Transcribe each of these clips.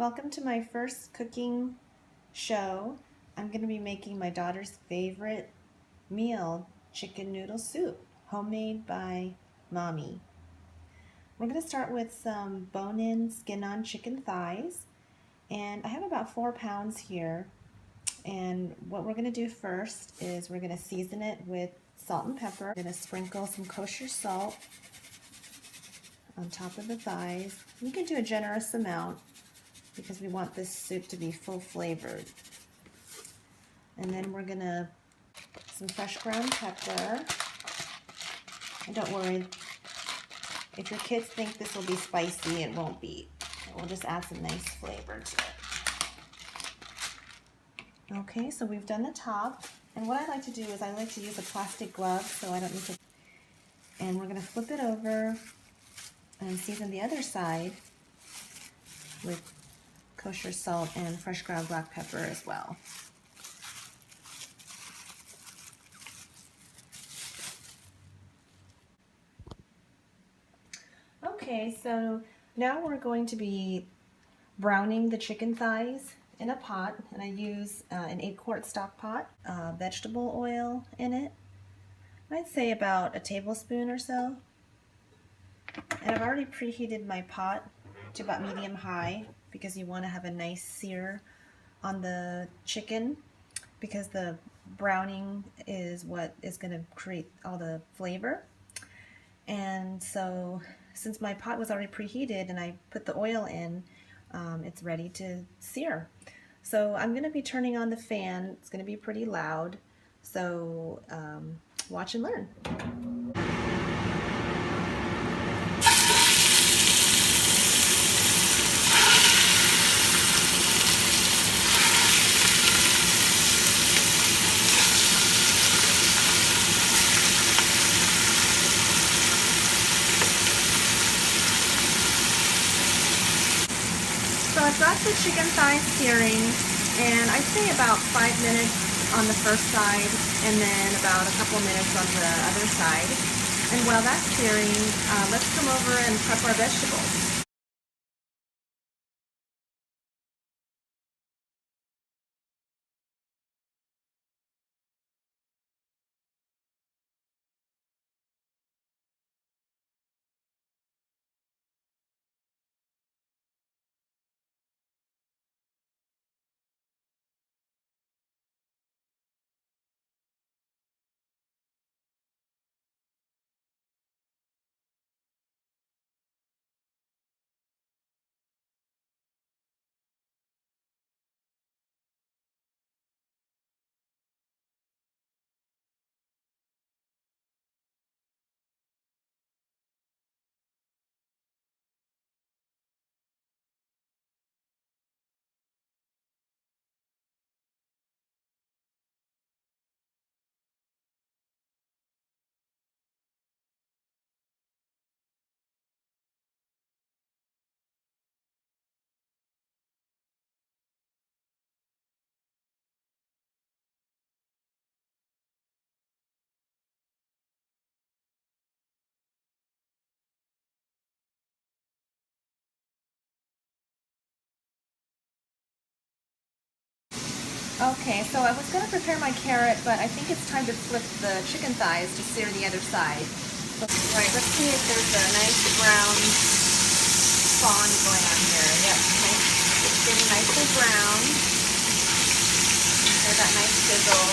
Welcome to my first cooking show. I'm going to be making my daughter's favorite meal, chicken noodle soup, homemade by Mommy. We're going to start with some bone-in, skin-on chicken thighs, and I have about 4 pounds here. And what we're going to do first is we're going to season it with salt and pepper. We're going to sprinkle some kosher salt on top of the thighs. You can do a generous amount because we want this soup to be full flavored. And then we're gonna some fresh ground pepper. And don't worry, if your kids think this will be spicy, it won't be. We'll just add some nice flavor to it. Okay, so we've done the top. And what I like to do is I like to use a plastic glove so I don't need to. And we're gonna flip it over and season the other side with kosher salt and fresh ground black pepper as well. Okay, so now we're going to be browning the chicken thighs in a pot, and I use an 8-quart stock pot, vegetable oil in it. I'd say about a tablespoon or so. And I've already preheated my pot to about medium-high because you want to have a nice sear on the chicken because the browning is what is going to create all the flavor. And so since my pot was already preheated and I put the oil in, it's ready to sear. So I'm going to be turning on the fan. It's going to be pretty loud. So watch and learn. So I've got the chicken thighs searing, and I'd say about 5 minutes on the first side and then about a couple minutes on the other side. And while that's searing, let's come over and prep our vegetables. Okay, so I was going to prepare my carrot, but I think it's time to flip the chicken thighs to sear the other side. So, all right, let's see if there's a nice brown spawn going on here. Yep, nice. It's getting nicely brown. There's that nice sizzle.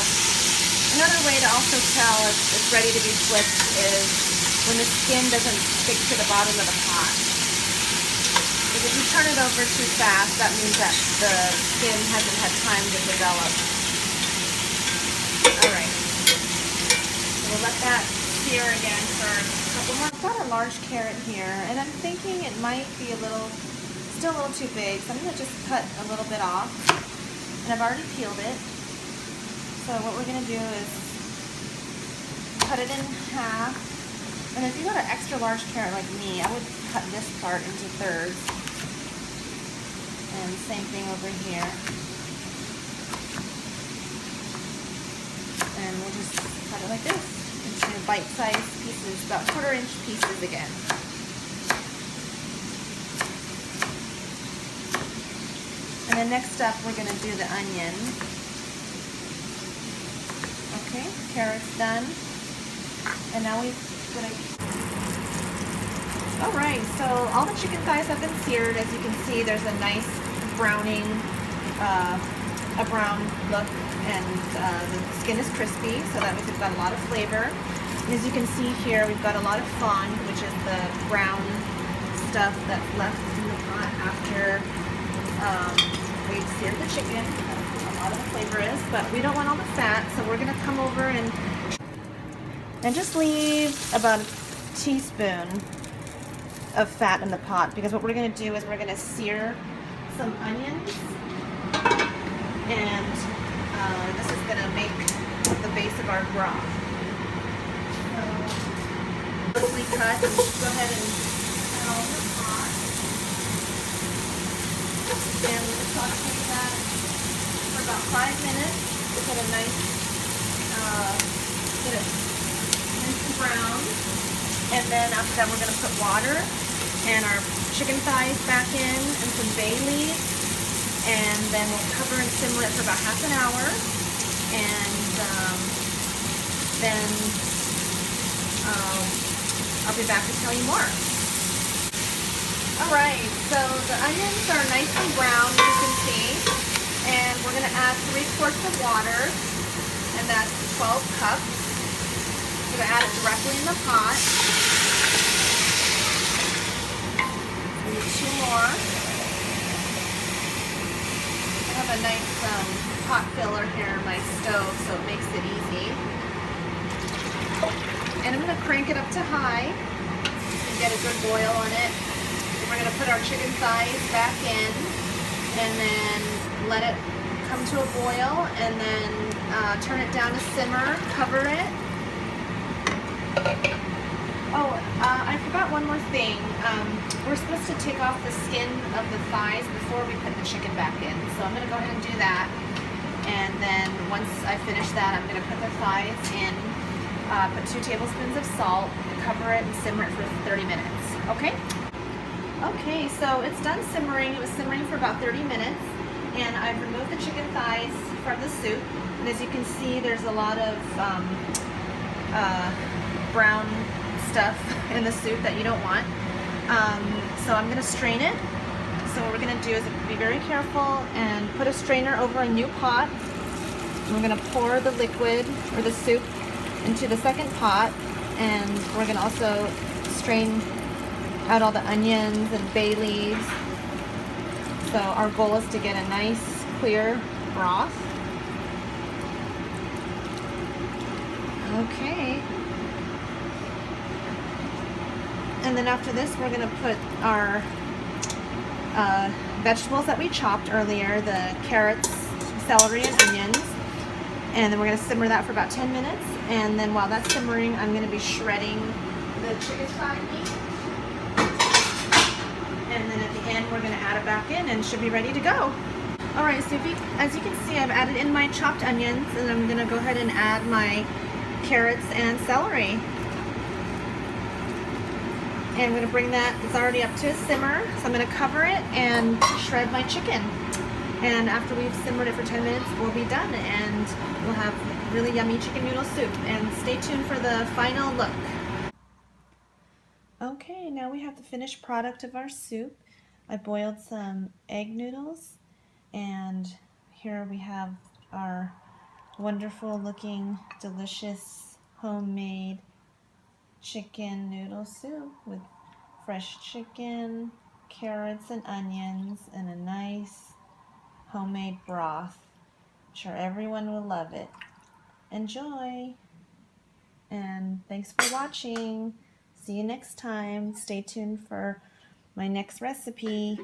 Another way to also tell if it's ready to be flipped is when the skin doesn't stick to the bottom of the pot. Because if you turn it over too fast, that means that the skin hasn't had time to develop. Alright, so we'll let that sear again for a couple more. I've got a large carrot here, and I'm thinking it might be still a little too big, so I'm going to just cut a little bit off. And I've already peeled it. So what we're going to do is cut it in half. And if you got an extra large carrot like me, I would cut this part into thirds. And same thing over here. And we'll just cut it like this into bite-sized pieces, about 1/4 inch pieces again. then next up, we're going to do the onion. Okay, carrot's done. And now we're going to... Alright, so all the chicken thighs have been seared. As you can see, there's a nice browning, a brown look, and the skin is crispy, so that means we've got a lot of flavor. And as you can see here, we've got a lot of fond, which is the brown stuff that's left in the pot after we've seared the chicken. That's a lot of the flavor is, but we don't want all the fat, so we're going to come over and just leave about a teaspoon of fat in the pot, because what we're going to do is we're going to sear some onions, and this is going to make the base of our broth. So, lightly cut, and go ahead and add all in the pot, and we'll saute that for about 5 minutes to get a nice, get it nice and brown. And then after that, we're going to put water and our chicken thighs back in and some bay leaves, and then we'll cover and simmer it for about half an hour, and then I'll be back to tell you more. Alright, so the onions are nice and brown, as you can see, and we're going to add 3 quarts of water, and that's 12 cups. We're going to add it directly in the pot. We need 2 more. I have a nice pot filler here in my stove, so it makes it easy. And I'm going to crank it up to high and get a good boil on it. And we're going to put our chicken thighs back in and then let it come to a boil, and then turn it down to simmer, cover it. Oh, I forgot one more thing. We're supposed to take off the skin of the thighs before we put the chicken back in. So I'm going to go ahead and do that. And then once I finish that, I'm going to put the thighs in, put 2 tablespoons of salt, cover it, and simmer it for 30 minutes. Okay? Okay, so it's done simmering. It was simmering for about 30 minutes. And I've removed the chicken thighs from the soup. And as you can see, there's a lot of brown stuff in the soup that you don't want. So I'm going to strain it. So what we're going to do is be very careful and put a strainer over a new pot. And we're going to pour the liquid or the soup into the second pot, and we're going to also strain out all the onions and bay leaves. So our goal is to get a nice clear broth. Okay. And then after this, we're going to put our vegetables that we chopped earlier, the carrots, celery, and onions. And then we're going to simmer that for about 10 minutes. And then while that's simmering, I'm going to be shredding the chicken thigh meat. And then at the end, we're going to add it back in and it should be ready to go. Alright, so as you can see, I've added in my chopped onions, and I'm going to go ahead and add my carrots and celery. And I'm going to bring that, it's already up to a simmer, so I'm going to cover it and shred my chicken. And after we've simmered it for 10 minutes, we'll be done, and we'll have really yummy chicken noodle soup. And stay tuned for the final look. Okay, now we have the finished product of our soup. I boiled some egg noodles, and here we have our wonderful looking, delicious, homemade chicken noodle soup with fresh chicken, carrots and onions, and a nice homemade broth. I'm sure everyone will love it. Enjoy! And thanks for watching. See you next time. Stay tuned for my next recipe.